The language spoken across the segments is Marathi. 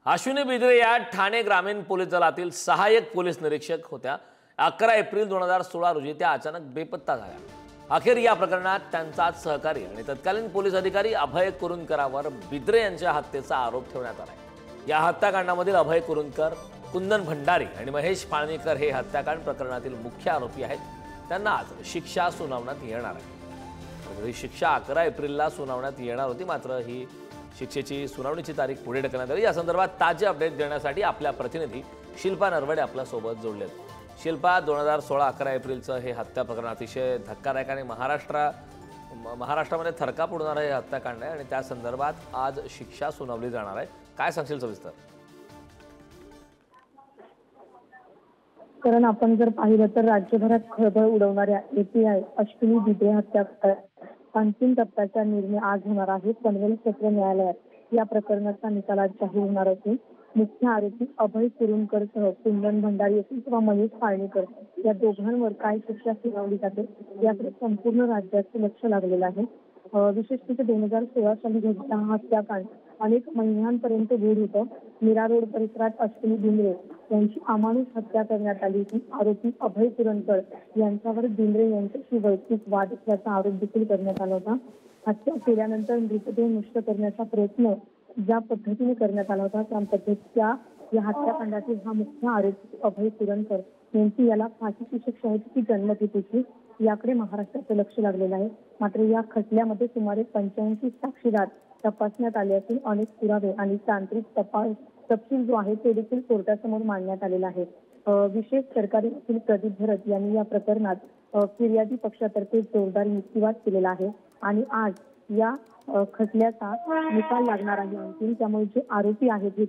अश्विनी बिद्रे या ठाणे ग्रामीण पोलीस दलातील सहाय्यक पोलीस निरीक्षक होत्या। 11 एप्रिल 2016 रोजी त्या अचानक बेपत्ता झाल्या। अखेर या प्रकरणात त्यांचाच सहकारी आणि तत्कालीन पोलीस अधिकारी अभय कुरुंदकरावर बिद्रे यांच्या हत्येचा आरोप ठेवण्यात आला। या हत्याकांडामधील अभय कुरुंदकर, कुंदन भंडारी आणि महेश पाळणीकर हे हत्याकांड प्रकरणातील मुख्य आरोपी आहेत। त्यांना आज शिक्षा सुनावण्यात येणार आहे। शिक्षा 11 एप्रिलला सुनावण्यात येणार होती, मात्र ही शिक्षेची सुनावणीची तारीख पुढे ढकलण्यात आली। या संदर्भात ताजे अपडेट देण्यासाठी आपल्या प्रतिनिधी शिल्पा नरवडे आपल्या सोबत जोडलेत। शिल्पा, 2016 11 एप्रिलचं हे हत्या प्रकरण अतिशय धक्कादायक आणि महाराष्ट्रामध्ये थरकाप उडवणारं हे हत्याकांड आहे आणि त्या संदर्भात आज शिक्षा सुनावली जाणार आहे। काय सांगशील सविस्तर? कारण आपण जर पाहिलं तर राज्यभरात खळबळ उडवणाऱ्या एपीआय अश्विनी बिद्रे हत्या अंतिम टप्प्याचा निर्णय आज होणार आहे। पनवेल सत्र न्यायालयात या प्रकरणाचा निकाल आज जाहीर होणार असून मुख्य आरोपी अभय कुरुंदकरसह कुंदन भंडारी असेल किंवा महेश पाळणीकर या दोघांवर काय शिक्षा सुनावली जाते याकडे संपूर्ण राज्याचं लक्ष लागलेलं आहे। विशेषतः 2016 साली घडलेला हा हत्याकांड अनेक महिन्यांपर्यंत गूढ होतं। मीरा रोड परिसरात अश्विनी बिद्रे यांची अमानुष हत्या करण्यात आली होती। आरोपी अभय कुरुंदकर यांच्यावर बिद्रे यांच्याशी वैयक्तिक वाद असल्याचा आरोप देखील करण्यात आला होता। हत्या केल्यानंतर मृतदेह नष्ट करण्याचा प्रयत्न ज्या पद्धतीने करण्यात आला होता त्या पद्धतीच्या या हत्याकांडातील हा मुख्य आरोपी अभय कुरुंदकर यांची याला फाशीची शिक्षा होती की जन्मठेपेची याकडे महाराष्ट्राचं लक्ष लागलेलं आहे। मात्र या खटल्यामध्ये सुमारे 85 साक्षीदार तपासण्यात आले असून अनेक पुरावे आणि तांत्रिक तपशील जो आहे ते देखील कोर्टासमोर मांडण्यात आलेला आहे। विशेष सरकारी वकील प्रदीप भरत यांनी या प्रकरणात फिर्यादी पक्षातर्फे जोरदार युक्तिवाद केलेला आहे आणि आज या खटल्याचा निकाल लागणार आहे अंतिम। त्यामुळे जे आरोपी आहेत हे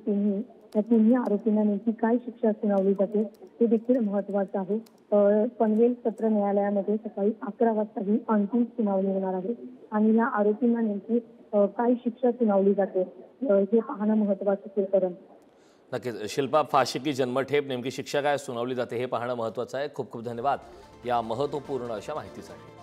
त्या तिन्ही आरोपींना नेमकी काय शिक्षा सुनावली जाते ते देखील महत्त्वाचं आहे। पनवेल सत्र न्यायालयामध्ये सकाळी 11 वाजता ही अंतिम सुनावणी होणार आहे आणि या आरोपींना नेमकी काय शिक्षा सुनावली जाते हे पाहणं महत्त्वाचं आहे। करण नक्कीच शिल्पा, फाशी की जन्मठेप, नेमकी शिक्षा काय सुनावली जाते हे पाहणं महत्त्वाचं आहे। खूप खूप धन्यवाद या महत्त्वपूर्ण अशा माहितीसाठी।